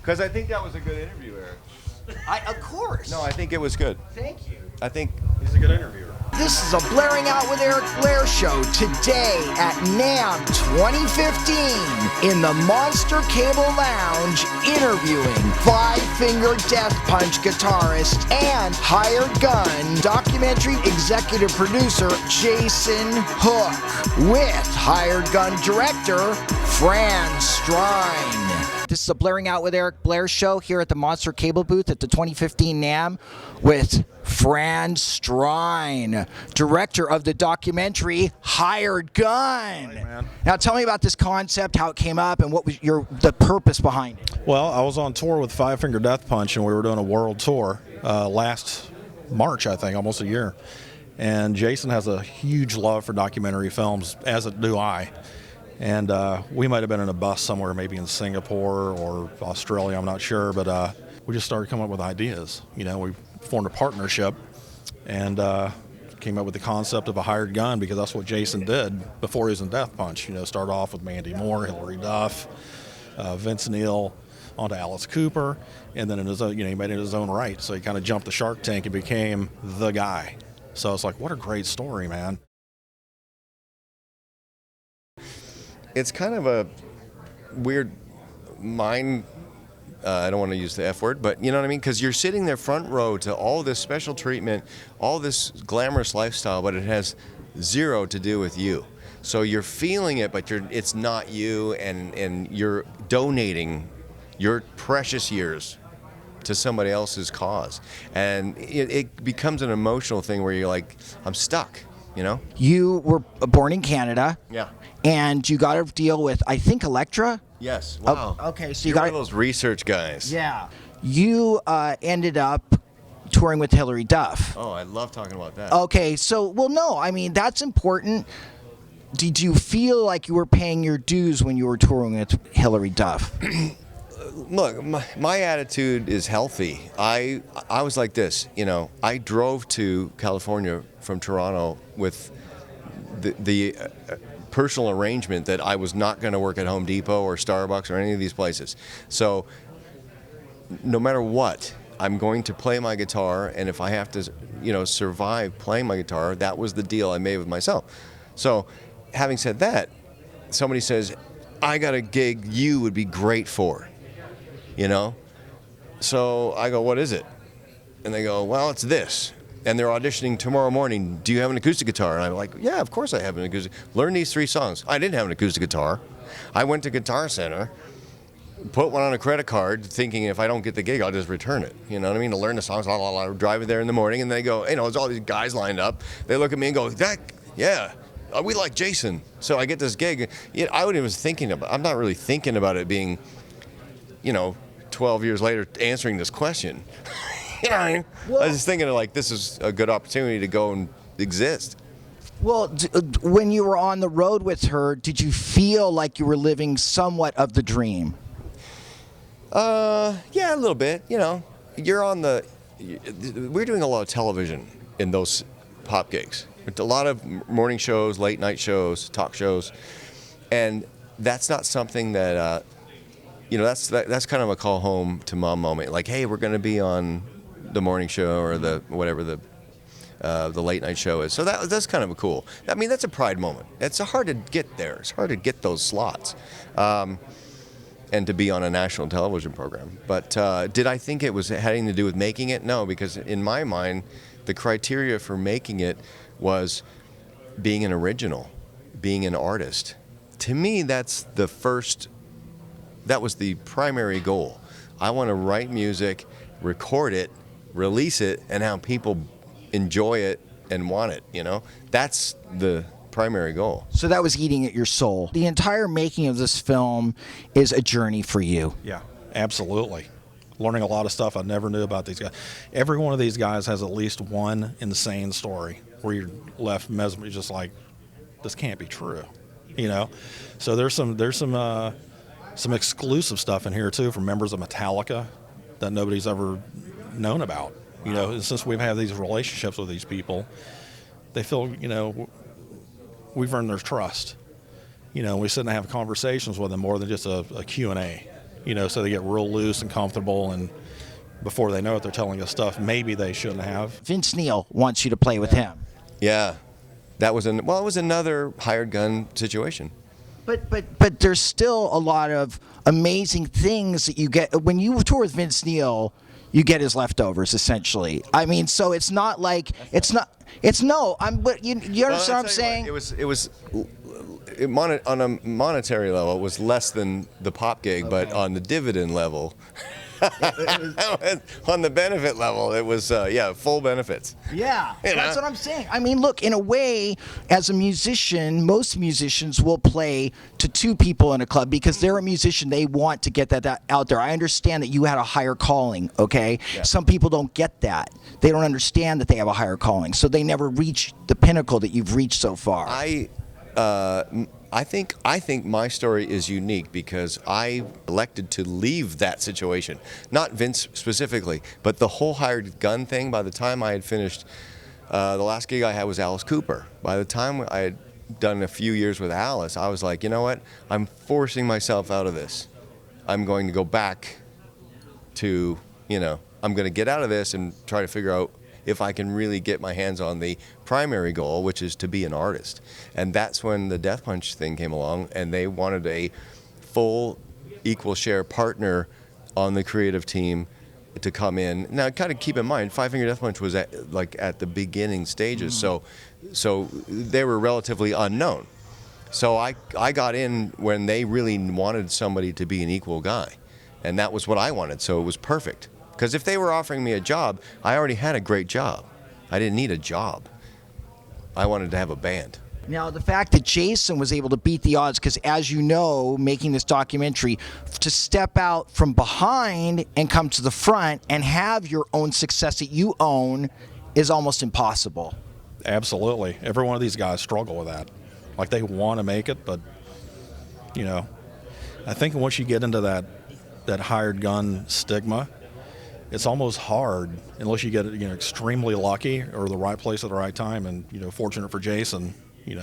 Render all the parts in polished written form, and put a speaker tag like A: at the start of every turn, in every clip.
A: Because I think that was a good interview, Eric.
B: Of course.
A: No, I think it was good.
B: Thank you.
A: I think
C: He's a good interviewer.
B: This is a Blairing Out with Eric Blair show today at NAMM 2015 in the Monster Cable Lounge, interviewing Five Finger Death Punch guitarist and Hired Gun documentary executive producer Jason Hook with Hired Gun director Fran Strine. This is a Blairing Out with Eric Blair show here at the Monster Cable booth at the 2015 NAMM with Fran Strine, director of the documentary Hired Gun.
C: Man.
B: Now tell me about this concept, how it came up, and what was the purpose behind it.
C: Well, I was on tour with Five Finger Death Punch, and we were doing a world tour last March, I think, almost a year. And Jason has a huge love for documentary films, as do I. And we might have been in a bus somewhere, maybe in Singapore or Australia, I'm not sure, but we just started coming up with ideas. You know, we formed a partnership and came up with the concept of a hired gun, because that's what Jason did before he was in Death Punch. You know, started off with Mandy Moore, Hillary Duff, Vince Neil, onto Alice Cooper, and then in his own, he made it his own right. So he kind of jumped the shark tank and became the guy. So it's like, what a great story, man.
A: it's kind of a weird mind. I don't want to use the F word, but you know what I mean? Because you're sitting there front row to all this special treatment, all this glamorous lifestyle, but it has zero to do with you. So you're feeling it, but it's not you, and you're donating your precious years to somebody else's cause. And it becomes an emotional thing where you're like, I'm stuck, you know?
B: You were born in Canada.
A: Yeah.
B: And you got to deal with, I think, Electra?
A: Yes. Wow.
B: Okay, so
A: You're
B: got
A: one of those research guys.
B: Yeah. You ended up touring with Hillary Duff.
A: Oh, I love talking about that.
B: Okay, so, well, no, I mean, that's important. Did you feel like you were paying your dues when you were touring with Hillary Duff?
A: Look, my attitude is healthy. I was like this, you know. I drove to California from Toronto with the personal arrangement that I was not going to work at Home Depot or Starbucks or any of these places. So no matter what, I'm going to play my guitar, and if I have to, survive playing my guitar, that was the deal I made with myself. So having said that, somebody says, I got a gig you would be great for, So I go, what is it? And they go, well, it's this. And they're auditioning tomorrow morning. Do you have an acoustic guitar? And I'm like, yeah, of course I have an acoustic. Learn these 3 songs. I didn't have an acoustic guitar. I went to Guitar Center, put one on a credit card, thinking if I don't get the gig, I'll just return it. You know what I mean? To learn the songs. I'll drive it there in the morning, and they go, there's all these guys lined up. They look at me and go, we like Jason. So I get this gig. I'm not really thinking about it being, 12 years later answering this question. You know what I mean? Well, I was just thinking this is a good opportunity to go and exist.
B: Well, when you were on the road with her, did you feel like you were living somewhat of the dream?
A: Yeah, a little bit. We're doing a lot of television in those pop gigs. A lot of morning shows, late night shows, talk shows, and that's not something that that's kind of a call home to mom moment. Like, hey, we're going to be on the morning show or the whatever the late night show is. So that's kind of cool. I mean, that's a pride moment. It's hard to get there. It's hard to get those slots, and to be on a national television program. But did I think it was having to do with making it? No, because in my mind, the criteria for making it was being an original, being an artist. To me, that was the primary goal. I want to write music, record it, release it, and have people enjoy it and want it, That's the primary goal.
B: So that was eating at your soul. The entire making of this film is a journey for you.
C: Yeah, absolutely. Learning a lot of stuff I never knew about these guys. Every one of these guys has at least one insane story where you're left mesmerized, just like, this can't be true, So there's some exclusive stuff in here too from members of Metallica that nobody's ever known about. Since we've had these relationships with these people, they feel, we've earned their trust. We sit and have conversations with them more than just a Q&A. so they get real loose and comfortable, and before they know it, they're telling us stuff maybe they shouldn't have.
B: Vince Neil wants you to play with him.
A: Yeah, that was it was another hired gun situation.
B: But there's still a lot of amazing things that you get when you tour with Vince Neil. You get his leftovers essentially. I mean, so it's not like But you understand what I'm saying?
A: On a monetary level, it was less than the pop gig, but on the dividend level. On the benefit level, it was full benefits.
B: Yeah, that's what I'm saying. I mean, look, in a way, as a musician, most musicians will play to two people in a club because they're a musician. They want to get that out there. I understand that you had a higher calling, okay? Yeah. Some people don't get that. They don't understand that they have a higher calling, so they never reach the pinnacle that you've reached so far. I think my story is unique because I elected to leave that situation. Not Vince specifically, but the whole hired gun thing. By the time I had finished, the last gig I had was Alice Cooper. By the time I had done a few years with Alice, I was like, you know what? I'm forcing myself out of this. I'm going to go back to, I'm going to get out of this and try to figure out if I can really get my hands on the primary goal, which is to be an artist. And that's when the Death Punch thing came along, and they wanted a full equal share partner on the creative team to come in. Now, kind of keep in mind, Five Finger Death Punch was at the beginning stages, so they were relatively unknown. So I got in when they really wanted somebody to be an equal guy, and that was what I wanted, so it was perfect. Because if they were offering me a job, I already had a great job. I didn't need a job. I wanted to have a band. Now, the fact that Jason was able to beat the odds, because as you know, making this documentary, to step out from behind and come to the front and have your own success that you own is almost impossible.
C: Absolutely. Every one of these guys struggle with that. Like, they want to make it, but, I think once you get into that hired gun stigma, it's almost hard unless you get extremely lucky or the right place at the right time. And fortunate for Jason, he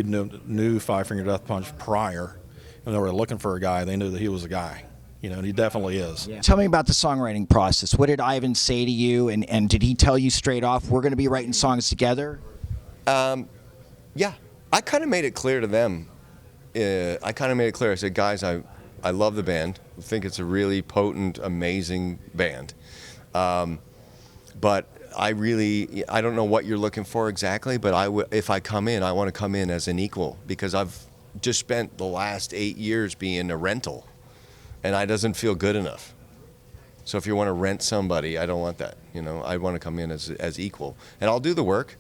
C: knew Five Finger Death Punch prior, and they were looking for a guy. They knew that he was a guy, and he definitely is.
B: Yeah. Tell me about the songwriting process. What did Ivan say to you, and did he tell you straight off, we're going to be writing songs together?
A: Yeah, I kind of made it clear to them. I said, guys, I love the band. I think it's a really potent, amazing band. But I don't know what you're looking for exactly, but if I come in, I want to come in as an equal because I've just spent the last 8 years being a rental, and I doesn't feel good enough. So if you want to rent somebody, I don't want that. I want to come in as equal. And I'll do the work.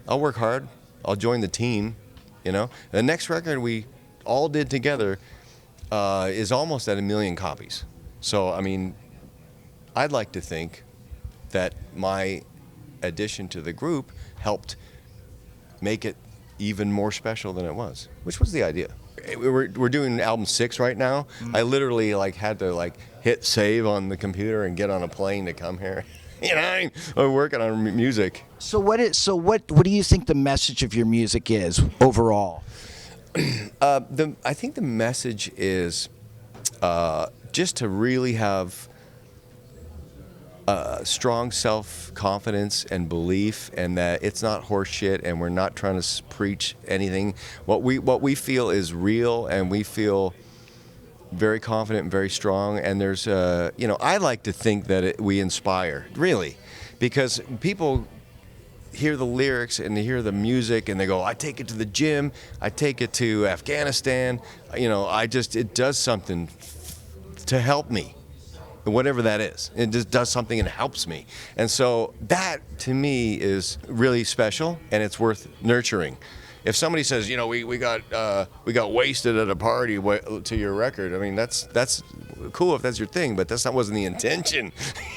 A: I'll work hard. I'll join the team, The next record we all did together is almost at 1 million copies. So, I'd like to think that my addition to the group helped make it even more special than it was, which was the idea. We're doing album 6 right now. I literally had to hit save on the computer and get on a plane to come here. We're working on music.
B: So what do you think the message of your music is overall?
A: I think the message is just to really have strong self-confidence and belief, and that it's not horse shit, and we're not trying to preach anything. What we feel is real, and we feel very confident and very strong. And there's, I like to think that we inspire, really, because people hear the lyrics and they hear the music and they go, I take it to the gym, I take it to Afghanistan, it does something to help me, whatever that is. It just does something and helps me. And so that to me is really special, and it's worth nurturing. If somebody says, we got wasted at a party to your record, that's cool if that's your thing, but wasn't the intention.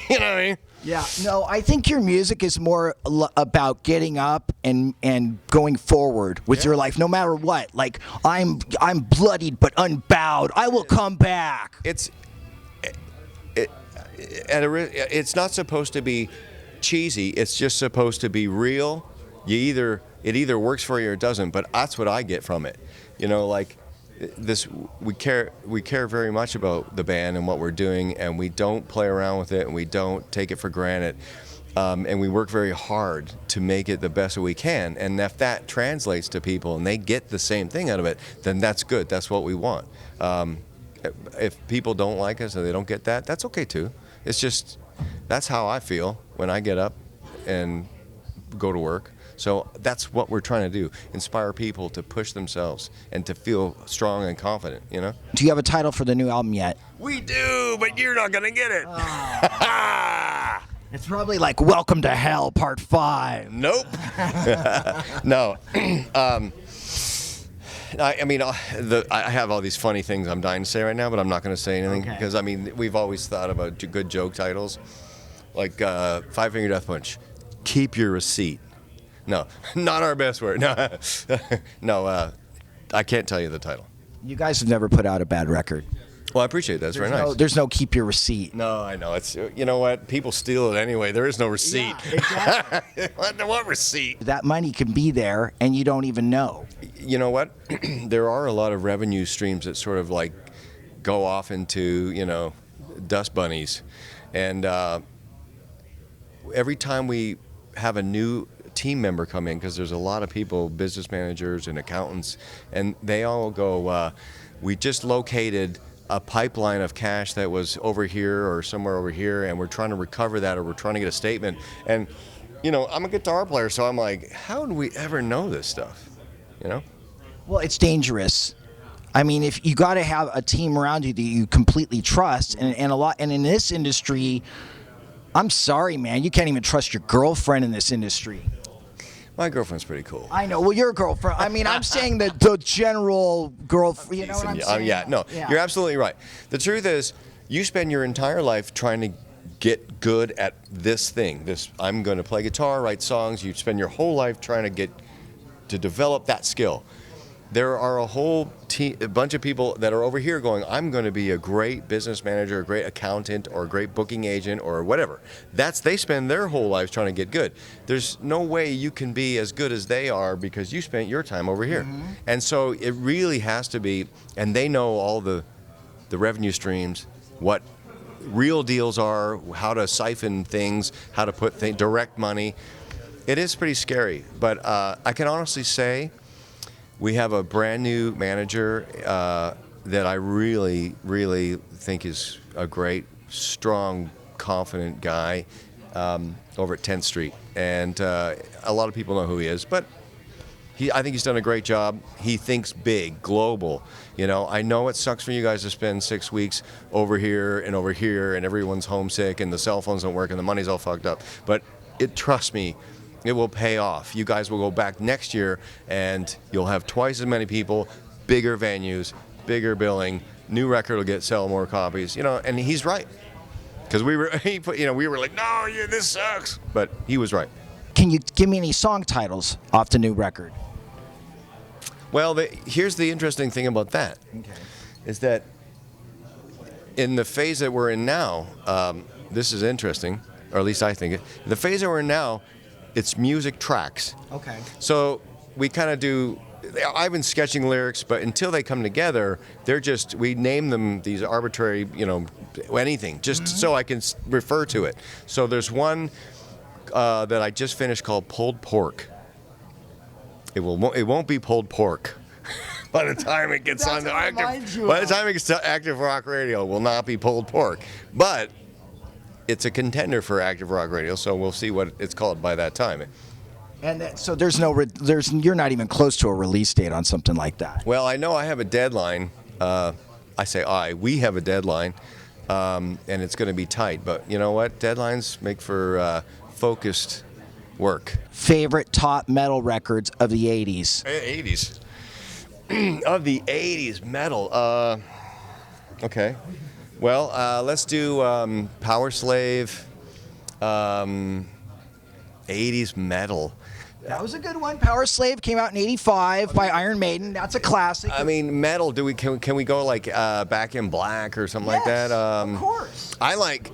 A: You know what I mean?
B: Yeah, no, I think your music is more about getting up and going forward with your life, no matter what. Like, I'm bloodied but unbowed. I will come back.
A: It's not supposed to be cheesy. It's just supposed to be real. It either works for you or it doesn't. But that's what I get from it. this we care very much about the band and what we're doing, and we don't play around with it, and we don't take it for granted, and we work very hard to make it the best that we can. And if that translates to people and they get the same thing out of it, then that's good. That's what we want. If people don't like us and they don't get that, that's okay too. It's just that's how I feel when I get up and go to work. So that's what we're trying to do, inspire people to push themselves and to feel strong and confident, you know?
B: Do you have a title for the new album yet?
A: We do, but you're not going to get it.
B: It's probably like Welcome to Hell Part 5.
A: Nope. No. I mean, I have all these funny things I'm dying to say right now, but I'm not going to say anything because, I mean, we've always thought about good joke titles, like Five Finger Death Punch, Keep Your Receipt. No, not our best word. No, no, I can't tell you the title.
B: You guys have never put out a bad record.
A: Well, I appreciate that. That's very nice.
B: There's no keep your receipt.
A: No, I know. It's, you know what? People steal it anyway. There is no receipt.
B: Yeah, exactly.
A: What receipt?
B: That money can be there and you don't even know.
A: You know what? There are a lot of revenue streams that sort of like go off into, you know, dust bunnies. And every time we have a new team member come in, because there's a lot of people, business managers and accountants, and they all go, we just located a pipeline of cash that was over here or somewhere over here, and we're trying to recover that, or we're trying to get a statement. And, you know, I'm a guitar player, so I'm like, how do we ever know this stuff? You know?
B: Well, it's dangerous. I mean, if you got to have a team around you that you completely trust, and in this industry, I'm sorry, man, you can't even trust your girlfriend in this industry.
A: My girlfriend's pretty cool.
B: I know. Well, your girlfriend. I mean, I'm saying that the general girlfriend. You know what I'm saying?
A: Yeah, no, you're absolutely right. The truth is, you spend your entire life trying to get good at this thing. I'm going to play guitar, write songs. You spend your whole life trying to develop that skill. There are a bunch of people that are over here going, I'm going to be a great business manager, a great accountant, or a great booking agent, or whatever. They spend their whole lives trying to get good. There's no way you can be as good as they are because you spent your time over here. Mm-hmm. And so it really has to be, and they know all the revenue streams, what real deals are, how to siphon things, how to put direct money. It is pretty scary, but I can honestly say, we have a brand new manager that I really, really think is a great, strong, confident guy over at 10th Street. And a lot of people know who he is, but I think he's done a great job. He thinks big, global. You know, I know it sucks for you guys to spend 6 weeks over here, and everyone's homesick, and the cell phones don't work, and the money's all fucked up. But trust me, it will pay off. You guys will go back next year, and you'll have twice as many people, bigger venues, bigger billing. New record will sell more copies. You know, and he's right, because we were like, no, this sucks, but he was right.
B: Can you give me any song titles off the new record?
A: Well, here's the interesting thing about that, is that in the phase that we're in now, this is interesting, or at least I think it. The phase that we're in now, it's music tracks. Okay. So we kind of do. I've been sketching lyrics, but until they come together, we name them these arbitrary, anything, just so I can refer to it. So there's one that I just finished called Pulled Pork. It won't be pulled pork. By the time it gets on to active rock radio, it will not be pulled pork. But it's a contender for active rock radio, so we'll see what it's called by that time.
B: And so you're not even close to a release date on something like that.
A: Well, I know I have a deadline. We have a deadline, and it's going to be tight. But you know what? Deadlines make for focused work.
B: Favorite top metal records of the 80s?
A: 80s. Of the 80s metal. Okay. Well, let's do Power Slave, 80s metal.
B: That was a good one. Power Slave came out in '85 by Iron Maiden. That's a classic.
A: I mean, metal. Can we go like Back in Black or something like that?
B: Of course.
A: I like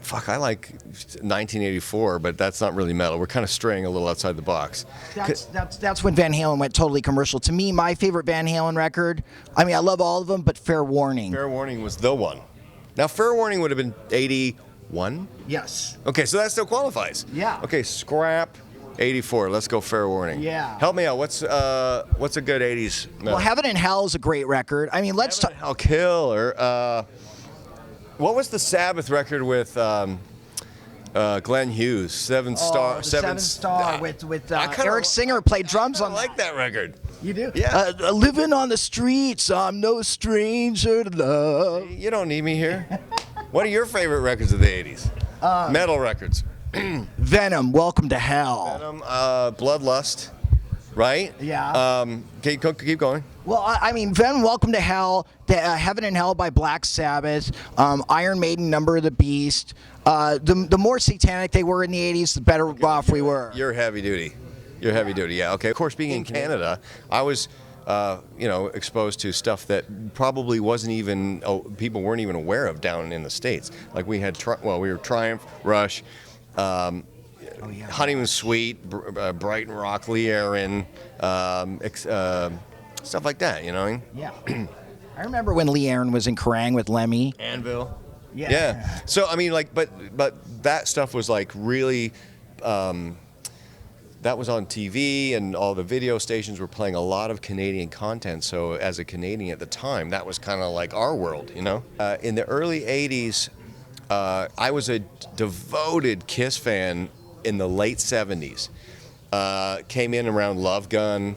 A: fuck, I like 1984, but that's not really metal. We're kind of straying a little outside the box.
B: That's when Van Halen went totally commercial. To me, my favorite Van Halen record, I mean, I love all of them, but Fair Warning.
A: Fair Warning was the one. Now, Fair Warning would have been 81?
B: Yes.
A: Okay, so that still qualifies.
B: Yeah.
A: Okay, scrap 84. Let's go Fair Warning.
B: Yeah.
A: Help me out. What's a good 80s metal?
B: Well, Heaven and Hell is a great record. I mean, let's talk.
A: Hell Killer. What was the Sabbath record with Glenn Hughes? Seven Star.
B: Seven Star with
A: kinda-
B: Eric Singer played drums on
A: I like that record.
B: You do?
A: Yeah.
B: Living on the streets, I'm no stranger to love.
A: You don't need me here. What are your favorite records of the 80s? Metal records.
B: Venom, Welcome to Hell.
A: Venom, Bloodlust, right?
B: Yeah.
A: Keep going.
B: Well, I mean, Venom, Welcome to Hell, Heaven and Hell by Black Sabbath, Iron Maiden, Number of the Beast. The more satanic they were in the 80s, the better off we were.
A: You're heavy duty. Yeah. Okay. Of course, being in Canada, I was, exposed to stuff that probably wasn't even people weren't even aware of down in the States. Like we had, we were Triumph, Rush, Honeymoon Suite, Brighton Rock, Lee Aaron, stuff like that. You know.
B: Yeah. I remember when Lee Aaron was in Kerrang with Lemmy.
A: Anvil.
B: Yeah.
A: So I mean, like, but that stuff was like really. That was on TV, and all the video stations were playing a lot of Canadian content. So as a Canadian at the time, that was kind of like our world, you know. In the early '80s, I was a devoted Kiss fan. In the late '70s, came in around Love Gun,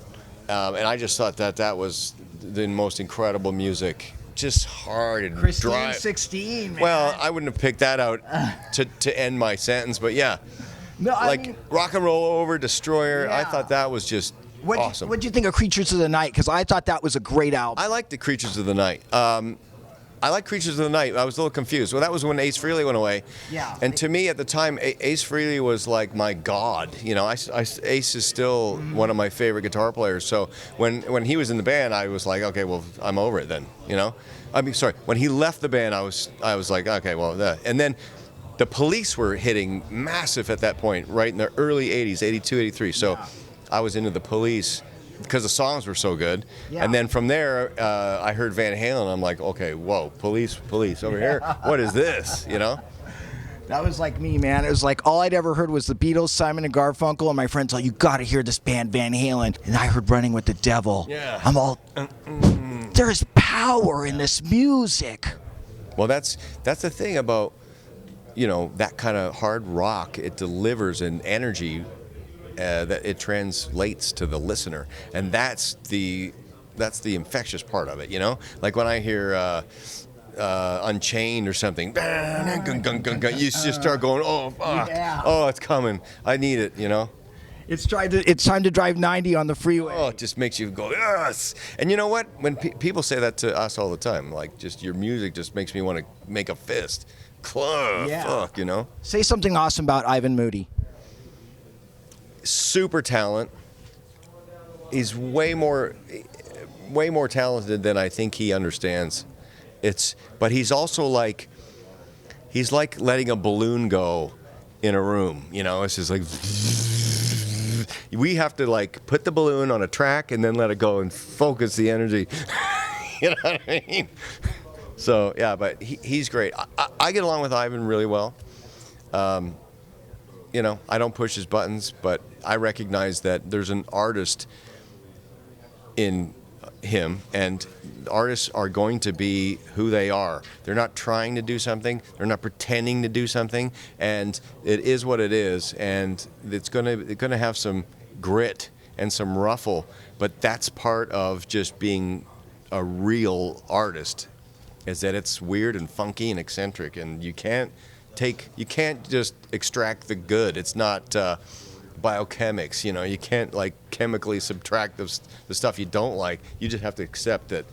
A: and I just thought that was the most incredible music. Just hard and
B: Christine
A: dry.
B: 16, man.
A: Well, I wouldn't have picked that out to end my sentence, but yeah.
B: No, I
A: like
B: mean,
A: Rock and Roll Over, Destroyer. I
B: Yeah.
A: thought that was just awesome.
B: What'd you think of Creatures of the Night? Because I thought that was a great album.
A: I liked the Creatures of the Night. I like Creatures of the Night. I was a little confused. Well, that was when Ace Frehley went away.
B: Yeah.
A: And to me, at the time, Ace Frehley was like my god. You know, Ace is still one of my favorite guitar players. So when he was in the band, I was like, okay, well, I'm over it then. You know, I mean, sorry. When he left the band, I was like, okay, well, that. And then the Police were hitting massive at that point, right in the early '80s, '82, '83. So I was into the Police. Because the songs were so good.
B: Yeah.
A: And then from there, I heard Van Halen. I'm like, okay, whoa, police over here. What is this, you know?
B: That was like me, man. It was like all I'd ever heard was the Beatles, Simon and Garfunkel, and my friends all, you got to hear this band, Van Halen. And I heard Running with the Devil.
A: Yeah.
B: I'm all, there's power in this music.
A: Well, that's the thing about, that kind of hard rock. It delivers an energy that it translates to the listener, and that's the infectious part of it, you know. Like when I hear Unchained or something, you just start going, oh, fuck.
B: Yeah.
A: Oh, it's coming. I need it, you know.
B: It's time to drive 90 on the freeway.
A: Oh, it just makes you go, yes. And you know what? When people say that to us all the time, like, just your music just makes me want to make a fist, club,
B: Yeah.
A: fuck, you know.
B: Say something awesome about Ivan Moody.
A: Super talent. He's way more talented than I think he understands. But he's also like letting a balloon go in a room. You know, it's just like we have to like put the balloon on a track and then let it go and focus the energy. You know what I mean? So yeah, but he's great. I get along with Ivan really well. I don't push his buttons, but I recognize that there's an artist in him, and artists are going to be who they are. They're not trying to do something. They're not pretending to do something, and it is what it is, and it's gonna have some grit and some ruffle, but that's part of just being a real artist, is that it's weird and funky and eccentric, and you can't just extract the good. It's not biochemics, you know. You can't like chemically subtract the stuff you don't like. You just have to accept that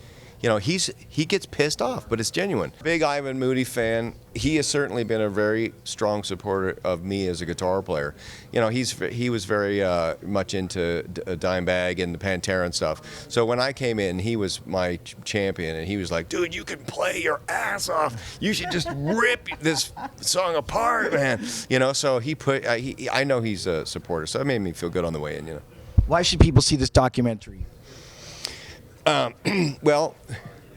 A: you know, he gets pissed off, but it's genuine. Big Ivan Moody fan. He has certainly been a very strong supporter of me as a guitar player. You know, he was very much into Dimebag and the Pantera and stuff. So when I came in, he was my champion, and he was like, "Dude, you can play your ass off. You should just rip this song apart, man." You know, so I know he's a supporter, so it made me feel good on the way in. You know.
B: Why should people see this documentary?
A: Well,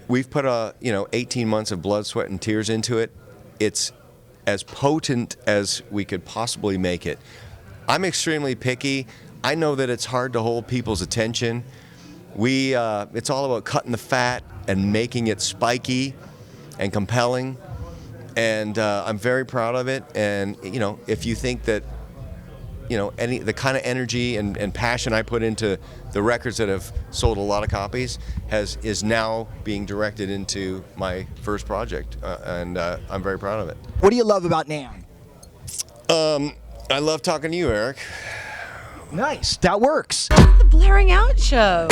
A: we've put 18 months of blood, sweat, and tears into it. It's as potent as we could possibly make it. I'm extremely picky. I know that it's hard to hold people's attention. It's all about cutting the fat and making it spiky and compelling. And I'm very proud of it. And you know, if you think that, you know, the kind of energy and passion I put into the records that have sold a lot of copies is now being directed into my first project, and I'm very proud of it.
B: What do you love about NAMM?
A: I love talking to you, Eric.
B: Nice, that works.
D: The Blairing Out Show.